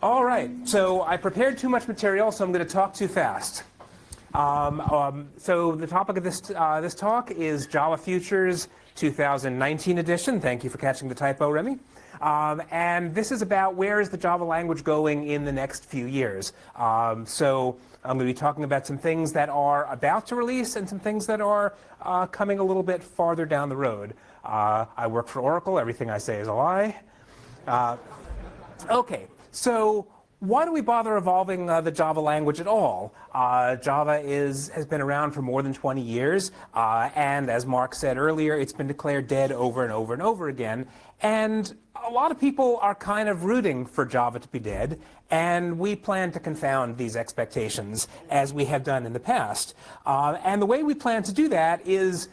All right, so I prepared too much material, so I'm going to talk too fast. So the topic of this talk is Java Futures 2019 edition. Thank you for catching the typo, Remy. And this is about where is the Java language going in the next few years. So I'm going to be talking about some things that are about to release and some things that are coming a little bit farther down the road. I work for Oracle. Everything I say is a lie. Okay. So why do we bother evolving the Java language at all? Java has been around for more than 20 years, and as Mark said earlier, it's been declared dead over and over and over again. And a lot of people are kind of rooting for Java to be dead, and we plan to confound these expectations as we have done in the past. And the way we plan to do that is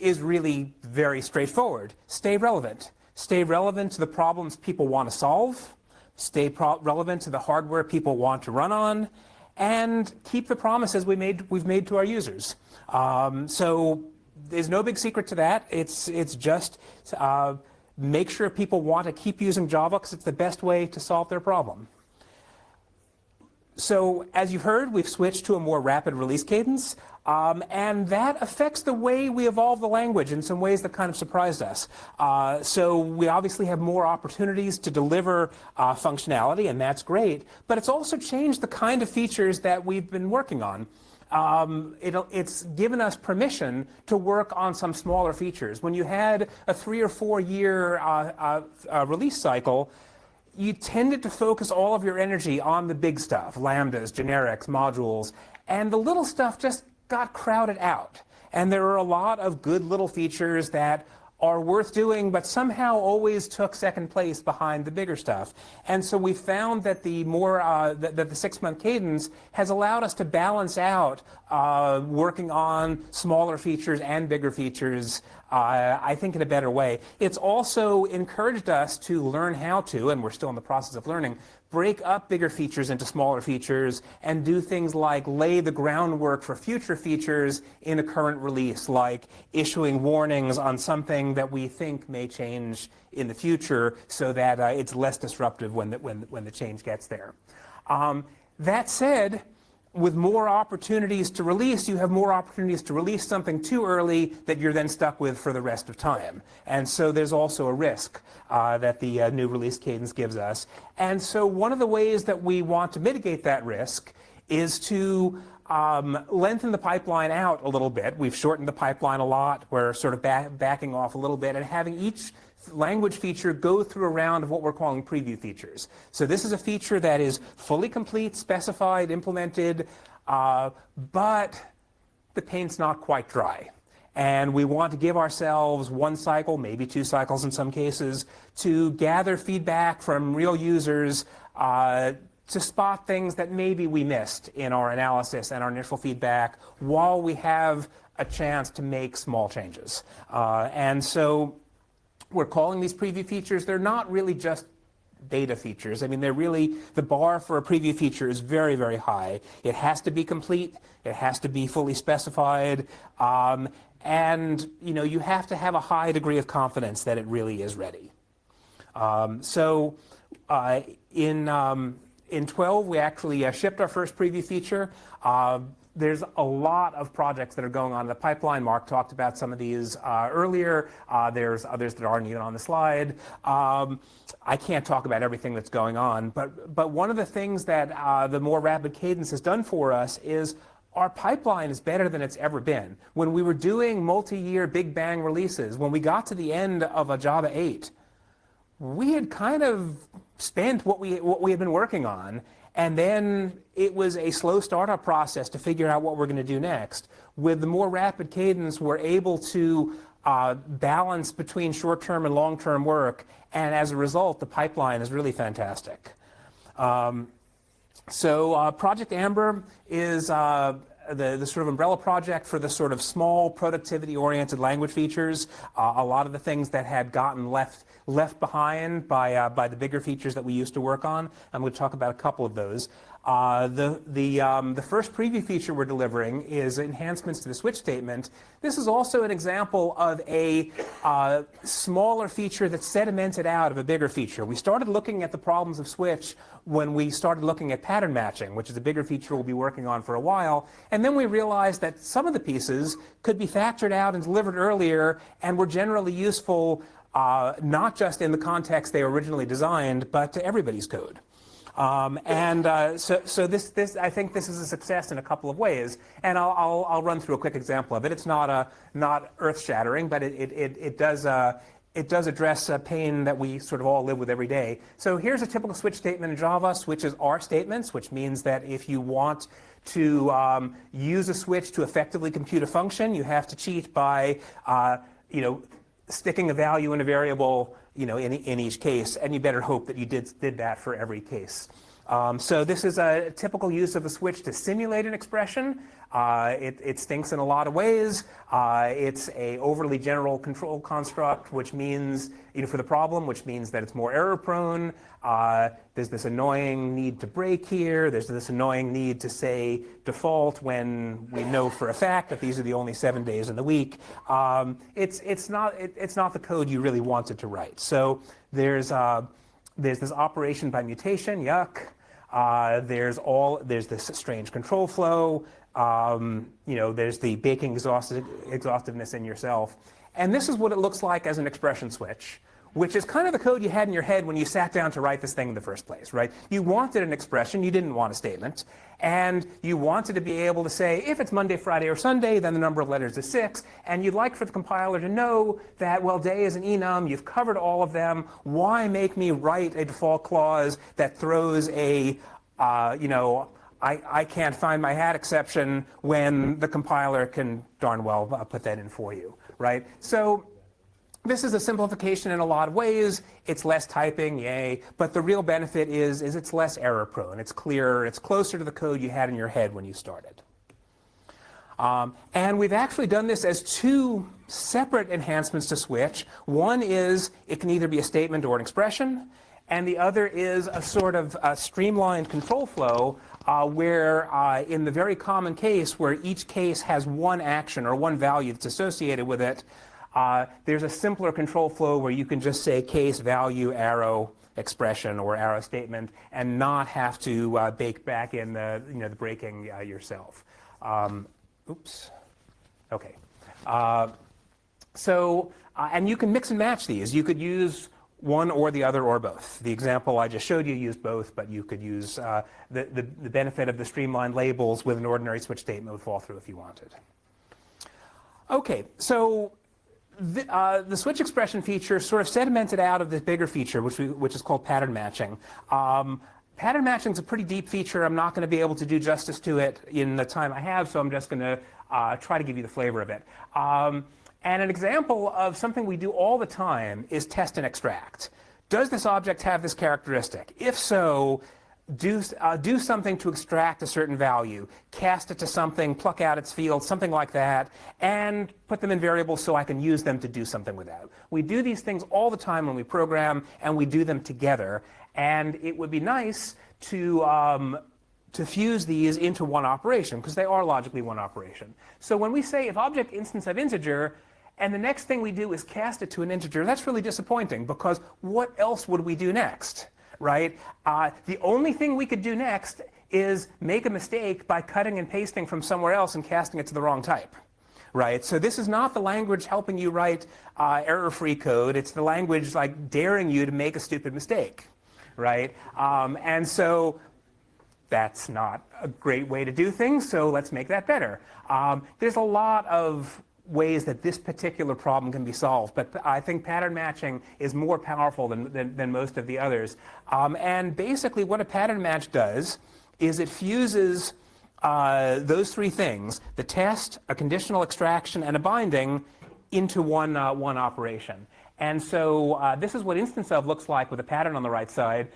really very straightforward. Stay relevant. Stay relevant to the problems people want to solve. Stay relevant to the hardware people want to run on, and keep the promises we've made to our users. So there's no big secret to that. It's just make sure people want to keep using Java because it's the best way to solve their problem. So as you've heard, we've switched to a more rapid release cadence, and that affects the way we evolve the language in some ways that kind of surprised us. So we obviously have more opportunities to deliver functionality, and that's great, but it's also changed the kind of features that we've been working on. It's given us permission to work on some smaller features. When you had a 3 or 4 year release cycle, you tended to focus all of your energy on the big stuff, lambdas, generics, modules, and the little stuff just got crowded out. And there are a lot of good little features that are worth doing, but somehow always took second place behind the bigger stuff. And so we found that the more that the 6-month cadence has allowed us to balance out working on smaller features and bigger features, I think, in a better way. It's also encouraged us to learn how to, and we're still in the process of learning, break up bigger features into smaller features and do things like lay the groundwork for future features in a current release, like issuing warnings on something that we think may change in the future so that it's less disruptive when the change gets there. That said, with more opportunities to release, you have more opportunities to release something too early that you're then stuck with for the rest of time. And so there's also a risk that the new release cadence gives us. And so one of the ways that we want to mitigate that risk is to lengthen the pipeline out a little bit. We've shortened the pipeline a lot. We're sort of backing off a little bit and having each language feature go through a round of what we're calling preview features. So this is a feature that is fully complete, specified, implemented, but the paint's not quite dry. And we want to give ourselves 1 cycle, maybe 2 cycles in some cases, to gather feedback from real users to spot things that maybe we missed in our analysis and our initial feedback while we have a chance to make small changes. And so we're calling these preview features. They're not really just beta features. I mean, they're really, the bar for a preview feature is very, very high. It has to be complete. It has to be fully specified. And you have to have a high degree of confidence that it really is ready. In 12, we actually shipped our first preview feature. There's a lot of projects that are going on in the pipeline. Mark talked about some of these earlier. There's others that aren't even on the slide. I can't talk about everything that's going on, but one of the things that the more rapid cadence has done for us is our pipeline is better than it's ever been. When we were doing multi-year big bang releases, when we got to the end of a Java 8, we had kind of spent what we had been working on, and then it was a slow startup process to figure out what we're going to do next. With the more rapid cadence, we're able to balance between short-term and long-term work, and as a result, the pipeline is really fantastic. So Project Amber is the sort of umbrella project for the sort of small productivity-oriented language features. A lot of the things that had gotten left behind by the bigger features that we used to work on. I'm going to talk about a couple of those. The first preview feature we're delivering is enhancements to the switch statement. This is also an example of a smaller feature that's sedimented out of a bigger feature. We started looking at the problems of switch when we started looking at pattern matching, which is a bigger feature we'll be working on for a while. And then we realized that some of the pieces could be factored out and delivered earlier and were generally useful not just in the context they were originally designed, but to everybody's code. So this I think this is a success in a couple of ways, and I'll run through a quick example of it. It's not earth-shattering, but it does address a pain that we sort of all live with every day. So here's a typical switch statement in Java. Switches are statements, which means that if you want to use a switch to effectively compute a function, you have to cheat by sticking a value in a variable in each case, and you better hope that you did that for every case. So this is a typical use of a switch to simulate an expression. It stinks in a lot of ways. It's a overly general control construct, which means, for the problem, which means that it's more error prone. There's this annoying need to break here. There's this annoying need to say default when we know for a fact that these are the only 7 days in the week. It's not the code you really wanted to write. So there's this operation by mutation, yuck. There's this strange control flow. There's the baking exhaustiveness in yourself. And this is what it looks like as an expression switch, which is kind of the code you had in your head when you sat down to write this thing in the first place, right? You wanted an expression, you didn't want a statement, and you wanted to be able to say, if it's Monday, Friday, or Sunday, then the number of letters is 6, and you'd like for the compiler to know that, well, day is an enum, you've covered all of them, why make me write a default clause that throws a, I can't find my hat exception when the compiler can darn well put that in for you, right? So this is a simplification in a lot of ways. It's less typing, yay, but the real benefit is it's less error prone. It's clearer, it's closer to the code you had in your head when you started. And we've actually done this as 2 separate enhancements to switch. One is it can either be a statement or an expression, and the other is a sort of streamlined control flow where in the very common case where each case has one action or one value that's associated with it, there's a simpler control flow where you can just say case, value, arrow, expression, or arrow statement, and not have to bake back in the breaking yourself. Oops. Okay. And you can mix and match these. You could use one or the other or both. The example I just showed you used both, but you could use the benefit of the streamlined labels with an ordinary switch statement would fall through if you wanted. Okay, so the switch expression feature sort of sedimented out of this bigger feature, which is called pattern matching. Pattern matching is a pretty deep feature. I'm not going to be able to do justice to it in the time I have, so I'm just going to try to give you the flavor of it. And an example of something we do all the time is test and extract. Does this object have this characteristic? If so, do something to extract a certain value, cast it to something, pluck out its field, something like that, and put them in variables so I can use them to do something with that. We do these things all the time when we program, and we do them together. And it would be nice to fuse these into one operation, because they are logically one operation. So when we say if object instance of integer, and the next thing we do is cast it to an integer, that's really disappointing, because what else would we do next, right? The only thing we could do next is make a mistake by cutting and pasting from somewhere else and casting it to the wrong type, right? So this is not the language helping you write error-free code. It's the language like daring you to make a stupid mistake, right? And so that's not a great way to do things, so let's make that better. There's a lot of ways that this particular problem can be solved, but I think pattern matching is more powerful than most of the others. And basically what a pattern match does is it fuses those 3 things, the test, a conditional extraction, and a binding, into one operation. And so this is what instance of looks like with a pattern on the right side.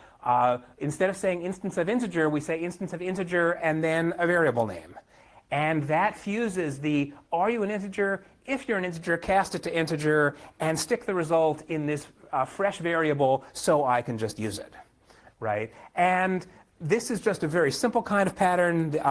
Instead of saying instance of integer, we say instance of integer and then a variable name. And that fuses the, are you an integer? If you're an integer, cast it to integer and stick the result in this fresh variable so I can just use it, right? And This is just a very simple kind of pattern. There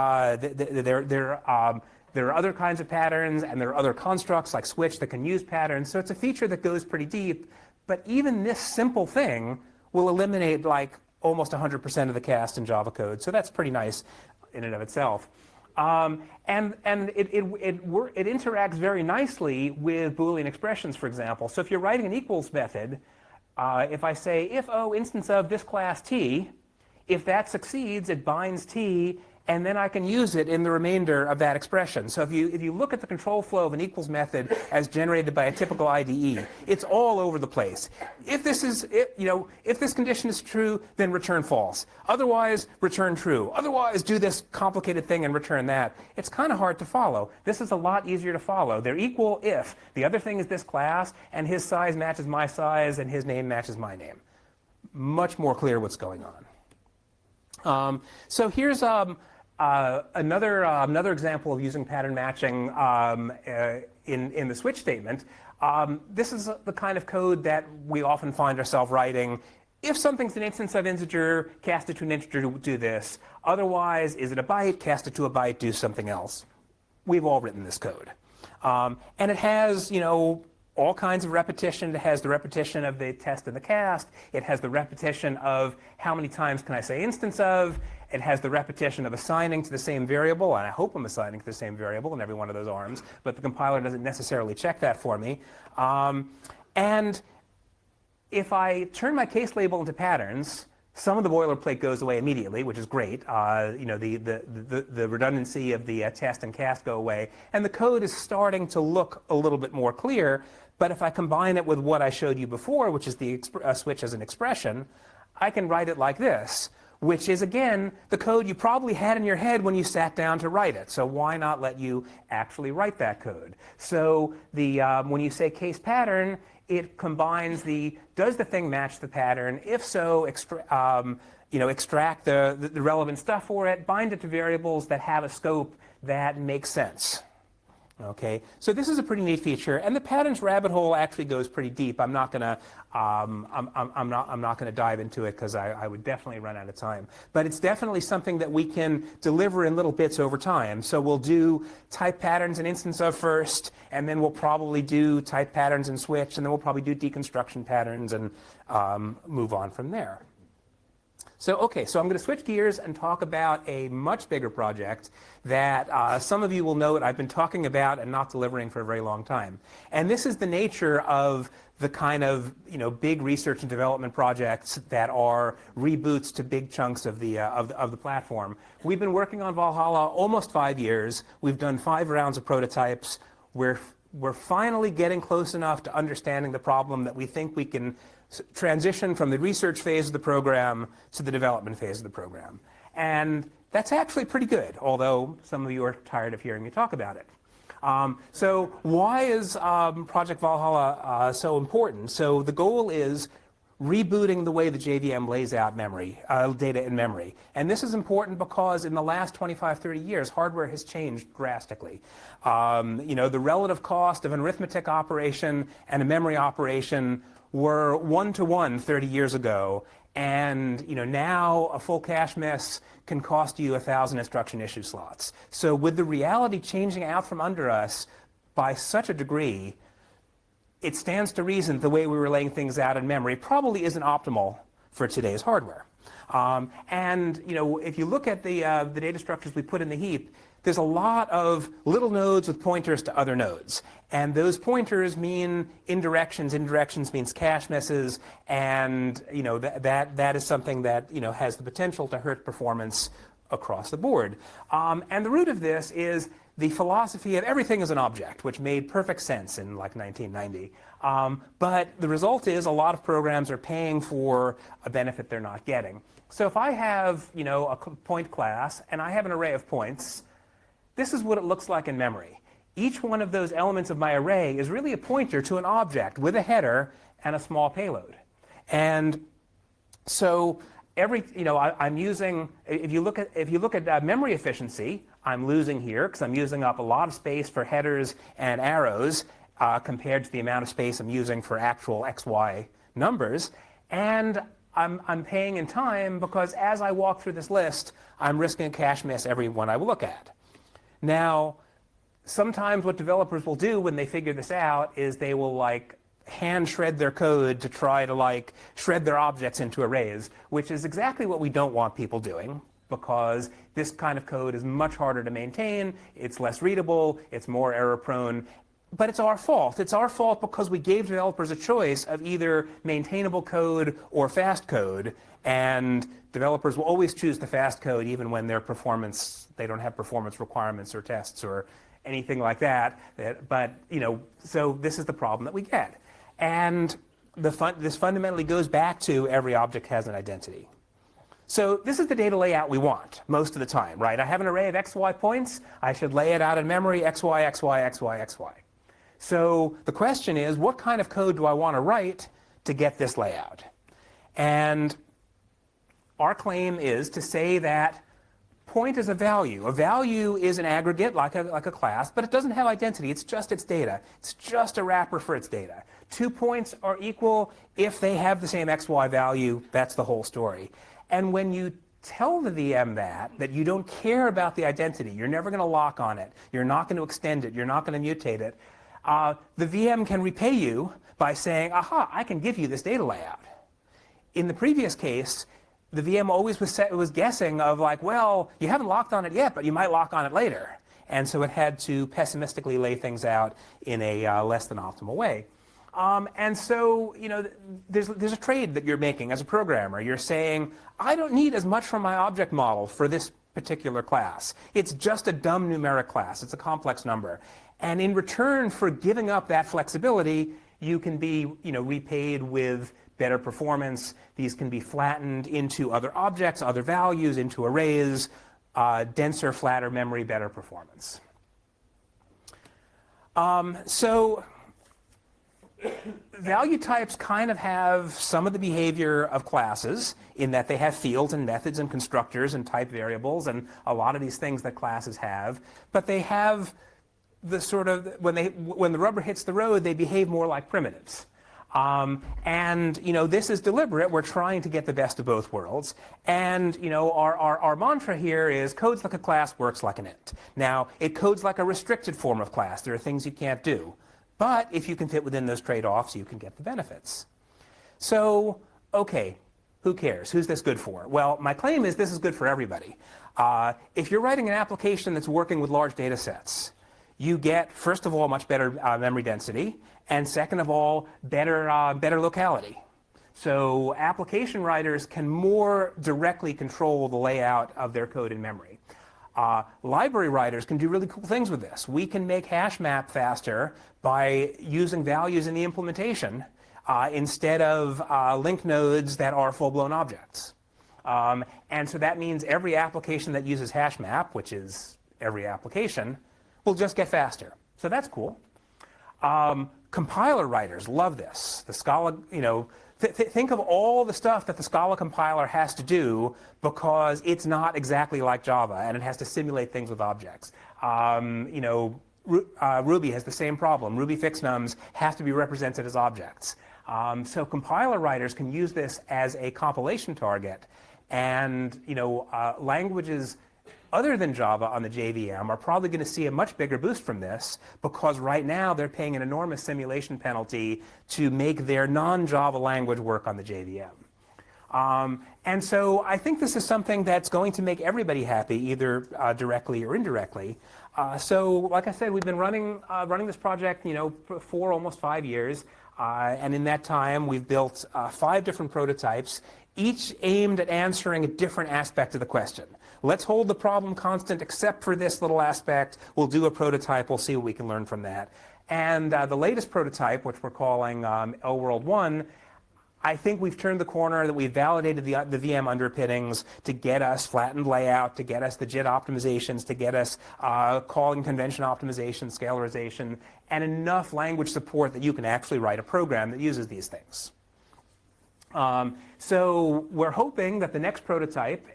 are other kinds of patterns, and there are other constructs like switch that can use patterns. So it's a feature that goes pretty deep. But even this simple thing will eliminate like almost 100% of the cast in Java code. So that's pretty nice in and of itself. And it interacts very nicely with Boolean expressions, for example. So if you're writing an equals method, if I say if O instance of this class T, if that succeeds, it binds T, and then I can use it in the remainder of that expression. So if you look at the control flow of an equals method as generated by a typical IDE, it's all over the place. If this condition is true, then return false. Otherwise, return true. Otherwise, do this complicated thing and return that. It's kind of hard to follow. This is a lot easier to follow. They're equal if the other thing is this class, and his size matches my size, and his name matches my name. Much more clear what's going on. So here's another example of using pattern matching in the switch statement. This is the kind of code that we often find ourselves writing. If something's an instance of integer, cast it to an integer to do this. Otherwise, is it a byte? Cast it to a byte, do something else. We've all written this code. And it has, all kinds of repetition. It has the repetition of the test and the cast. It has the repetition of how many times can I say instance of. It has the repetition of assigning to the same variable, and I hope I'm assigning to the same variable in every one of those arms, but the compiler doesn't necessarily check that for me. And if I turn my case label into patterns, some of the boilerplate goes away immediately, which is great. The redundancy of the test and cast go away, and the code is starting to look a little bit more clear. But if I combine it with what I showed you before, which is the switch as an expression, I can write it like this, which is, again, the code you probably had in your head when you sat down to write it. So why not let you actually write that code? So when you say case pattern, it combines does the thing match the pattern? If so, extract the relevant stuff for it, bind it to variables that have a scope that makes sense. Okay, so this is a pretty neat feature, and the patterns rabbit hole actually goes pretty deep. I'm not gonna dive into it because I would definitely run out of time. But it's definitely something that we can deliver in little bits over time. So we'll do type patterns and instance of first, and then we'll probably do type patterns and switch, and then we'll probably do deconstruction patterns and move on from there. So okay, so I'm going to switch gears and talk about a much bigger project that some of you will note I've been talking about and not delivering for a very long time. And this is the nature of the kind of big research and development projects that are reboots to big chunks of the platform. We've been working on Valhalla almost 5 years. We've done 5 rounds of prototypes. We're finally getting close enough to understanding the problem that we think we can transition from the research phase of the program to the development phase of the program. And that's actually pretty good, although some of you are tired of hearing me talk about it. So why is Project Valhalla so important? So the goal is rebooting the way the JVM lays out memory, data in memory. And this is important because in the last 25, 30 years, hardware has changed drastically. The relative cost of an arithmetic operation and a memory operation were 1-to-1 30 years ago, and now a full cache miss can cost you 1,000 instruction issue slots. So with the reality changing out from under us by such a degree, it stands to reason the way we were laying things out in memory probably isn't optimal for today's hardware. If you look at the data structures we put in the heap, there's a lot of little nodes with pointers to other nodes. And those pointers mean indirections. Indirections means cache misses. And that is something that has the potential to hurt performance across the board. And the root of this is the philosophy of everything is an object, which made perfect sense in like 1990. But the result is a lot of programs are paying for a benefit they're not getting. So if I have a point class and I have an array of points, this is what it looks like in memory. Each one of those elements of my array is really a pointer to an object with a header and a small payload. And so I'm using, if you look at memory efficiency, I'm losing here because I'm using up a lot of space for headers and arrows compared to the amount of space I'm using for actual XY numbers. And I'm paying in time because as I walk through this list, I'm risking a cache miss every one I look at. Now, sometimes what developers will do when they figure this out is they will like hand shred their code to try to like shred their objects into arrays, which is exactly what we don't want people doing, because this kind of code is much harder to maintain, it's less readable, it's more error prone. But it's our fault. It's our fault because we gave developers a choice of either maintainable code or fast code, and developers will always choose the fast code even when they don't have performance requirements or tests or anything like that. But, so this is the problem that we get. And this fundamentally goes back to every object has an identity. So this is the data layout we want most of the time, right? I have an array of xy points. I should lay it out in memory, xy, xy, xy, xy. So the question is, what kind of code do I want to write to get this layout? And our claim is to say that point is a value. A value is an aggregate like a class, but it doesn't have identity. It's just its data. It's just a wrapper for its data. 2 points are equal if they have the same xy value. That's the whole story. And when you tell the VM that you don't care about the identity, you're never going to lock on it, you're not going to extend it, you're not going to mutate it, the VM can repay you by saying, aha, I can give you this data layout. In the previous case, the VM always was guessing of like, well, you haven't locked on it yet, but you might lock on it later. And so it had to pessimistically lay things out in a less than optimal way. And so, there's a trade that you're making as a programmer. You're saying, I don't need as much from my object model for this particular class. It's just a dumb numeric class. It's a complex number. And in return for giving up that flexibility, you can be, repaid with better performance. These can be flattened into other objects, other values, into arrays, denser, flatter memory, better performance. So value types kind of have some of the behavior of classes in that they have fields and methods and constructors and type variables and a lot of these things that classes have, but they have the sort of, when the rubber hits the road, they behave more like primitives. And this is deliberate. We're trying to get the best of both worlds. And our mantra here is codes like a class, works like an int. Now, it codes like a restricted form of class. There are things you can't do. But if you can fit within those trade-offs, you can get the benefits. So, okay, who cares? Who's this good for? Well, my claim is this is good for everybody. If you're writing an application that's working with large data sets, you get, first of all, much better memory density, and second of all, better locality. So application writers can more directly control the layout of their code in memory. Library writers can do really cool things with this. We can make hash map faster by using values in the implementation instead of link nodes that are full-blown objects. And so that means every application that uses hash map, which is every application, will just get faster. So that's cool. Compiler writers love this. The Scala, think of all the stuff that the Scala compiler has to do because it's not exactly like Java and it has to simulate things with objects. Ruby has the same problem. Ruby fixed nums have to be represented as objects. So compiler writers can use this as a compilation target, and languages other than Java on the JVM are probably going to see a much bigger boost from this because right now they're paying an enormous simulation penalty to make their non-Java language work on the JVM. And so I think this is something that's going to make everybody happy, either directly or indirectly. So like I said, we've been running this project for almost 5 years. And in that time, we've built 5 different prototypes, each aimed at answering a different aspect of the question. Let's hold the problem constant except for this little aspect. We'll do a prototype. We'll see what we can learn from that. And the latest prototype, which we're calling LWorld 1, I think we've turned the corner, that we've validated the VM underpinnings to get us flattened layout, to get us the JIT optimizations, to get us calling convention optimization, scalarization, and enough language support that you can actually write a program that uses these things. So we're hoping that the next prototype,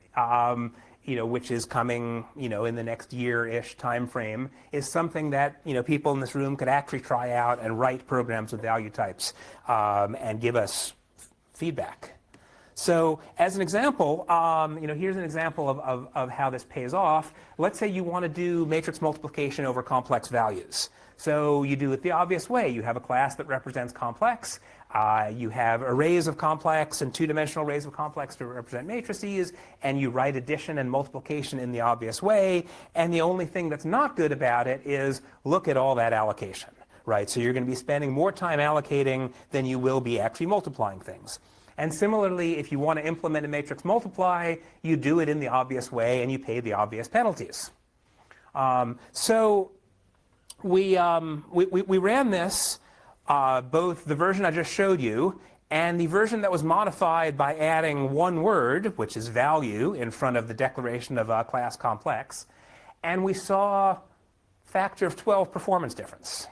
which is coming, in the next year-ish time frame, is something that, people in this room could actually try out and write programs with value types and give us feedback. So as an example, here's an example of how this pays off. Let's say you want to do matrix multiplication over complex values. So you do it the obvious way. You have a class that represents complex. You have arrays of complex and two-dimensional arrays of complex to represent matrices, and you write addition and multiplication in the obvious way. And the only thing that's not good about it is look at all that allocation, right? So you're going to be spending more time allocating than you will be actually multiplying things. And similarly, if you want to implement a matrix multiply, you do it in the obvious way and you pay the obvious penalties. So we ran this, both the version I just showed you and the version that was modified by adding one word, which is value, in front of the declaration of a class complex. And we saw factor of 12 performance difference.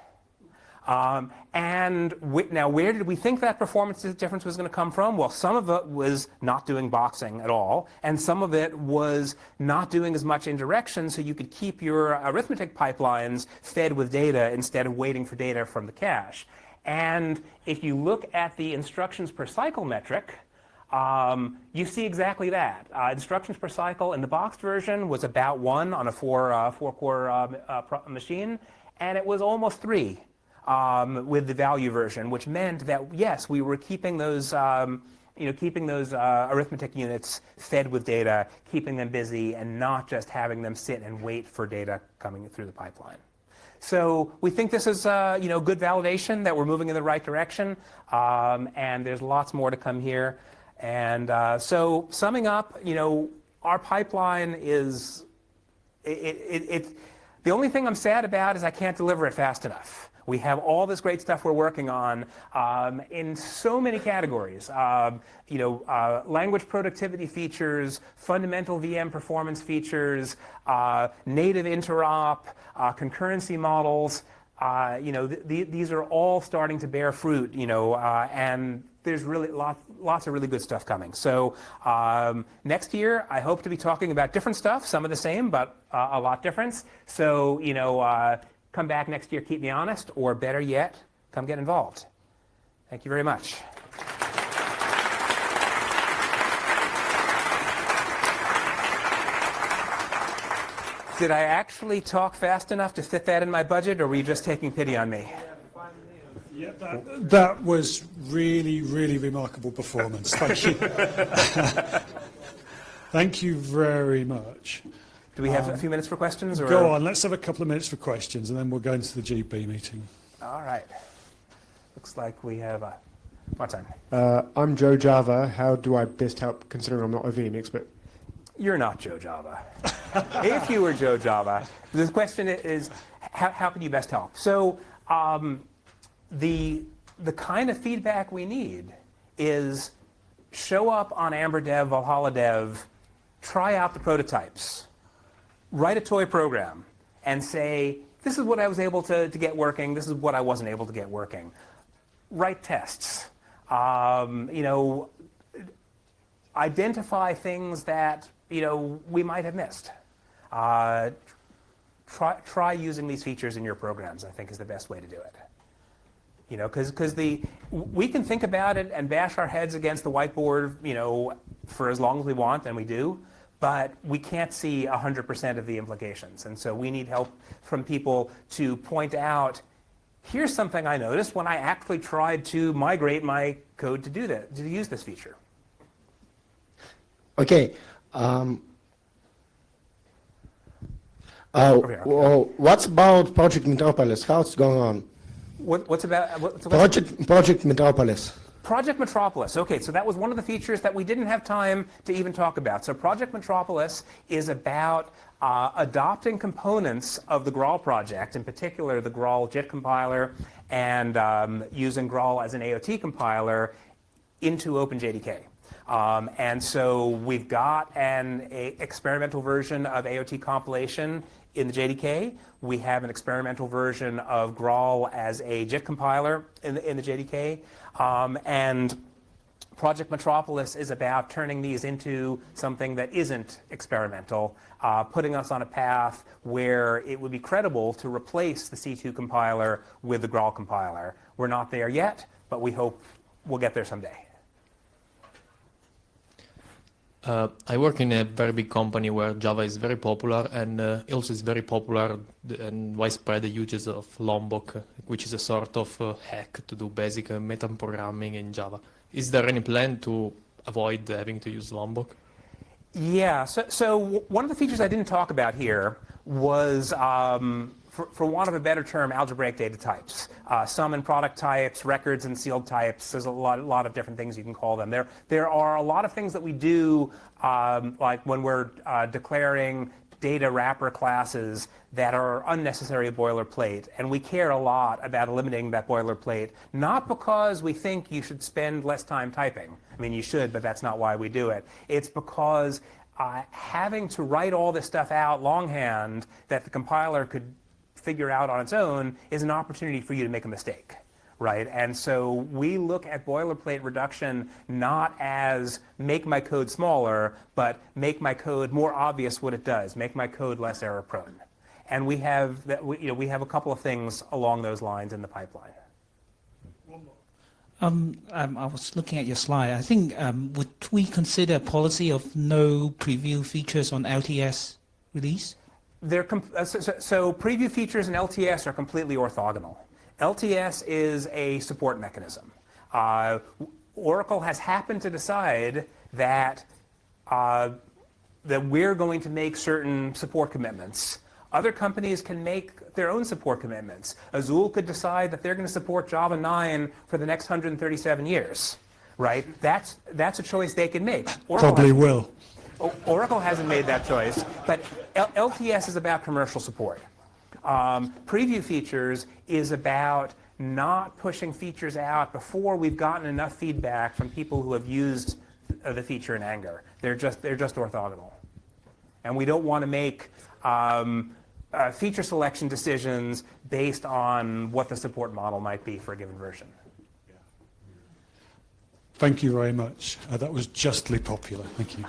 Now, where did we think that performance difference was going to come from? Well, some of it was not doing boxing at all, and some of it was not doing as much indirection so you could keep your arithmetic pipelines fed with data instead of waiting for data from the cache. And if you look at the instructions per cycle metric, you see exactly that. Instructions per cycle in the boxed version was about 1 on a four-core machine, and it was almost 3. With the value version, which meant that yes, we were keeping those, arithmetic units fed with data, keeping them busy, and not just having them sit and wait for data coming through the pipeline. So we think this is, good validation that we're moving in the right direction, and there's lots more to come here. And so summing up, our pipeline is, the only thing I'm sad about is I can't deliver it fast enough. We have all this great stuff we're working on in so many categories. Language productivity features, fundamental VM performance features, native interop, concurrency models. These are all starting to bear fruit. And there's really lots of really good stuff coming. So next year, I hope to be talking about different stuff. Some of the same, but a lot different. So come back next year, keep me honest, or better yet, come get involved. Thank you very much. Did I actually talk fast enough to fit that in my budget, or were you just taking pity on me? Yeah, that was really, really remarkable performance. Thank you. Thank you very much. Do we have a few minutes for questions? Or? Go on, let's have a couple of minutes for questions, and then we'll go into the GP meeting. All right. Looks like we have more time. I'm Joe Java. How do I best help, considering I'm not a VM expert? You're not Joe Java. If you were Joe Java, the question is, how can you best help? So the kind of feedback we need is show up on Amber Dev, Valhalla Dev, try out the prototypes. Write a toy program and say, this is what I was able to get working, this is what I wasn't able to get working. Write tests. Identify things that we might have missed. Try using these features in your programs, I think, is the best way to do it. Because we can think about it and bash our heads against the whiteboard, for as long as we want, and we do. But we can't see 100% of the implications. And so we need help from people to point out, here's something I noticed when I actually tried to migrate my code to do that, to use this feature. Okay. Well, what's about Project Metropolis? How's it going on? What's about Project Metropolis? Project Metropolis. Okay, so that was one of the features that we didn't have time to even talk about. So Project Metropolis is about adopting components of the Graal project, in particular the Graal JIT compiler, and using Graal as an AOT compiler into OpenJDK. And so we've got an experimental version of AOT compilation in the JDK. We have an experimental version of Graal as a JIT compiler in the JDK. And Project Metropolis is about turning these into something that isn't experimental, putting us on a path where it would be credible to replace the C2 compiler with the Graal compiler. We're not there yet, but we hope we'll get there someday. I work in a very big company where Java is very popular, and also is very popular and widespread the uses of Lombok, which is a sort of hack to do basic metaprogramming in Java. Is there any plan to avoid having to use Lombok? Yeah, so one of the features I didn't talk about here was, for want of a better term, algebraic data types. Sum and product types, records and sealed types. There's a lot of different things you can call them. There are a lot of things that we do, like when we're declaring data wrapper classes that are unnecessary boilerplate, and we care a lot about eliminating that boilerplate, not because we think you should spend less time typing. I mean, you should, but that's not why we do it. It's because having to write all this stuff out longhand that the compiler could figure out on its own is an opportunity for you to make a mistake, right? And so we look at boilerplate reduction not as make my code smaller, but make my code more obvious what it does, make my code less error prone. And we have a couple of things along those lines in the pipeline. I was looking at your slide. I think would we consider a policy of no preview features on LTS release? So preview features and LTS are completely orthogonal. LTS is a support mechanism. Oracle has happened to decide that we're going to make certain support commitments. Other companies can make their own support commitments. Azul could decide that they're going to support Java 9 for the next 137 years, right? That's a choice they can make. Probably will. Oracle hasn't made that choice, but LTS is about commercial support. Preview features is about not pushing features out before we've gotten enough feedback from people who have used the feature in anger. They're just orthogonal, and we don't want to make feature selection decisions based on what the support model might be for a given version. Thank you very much. That was justly popular. Thank you.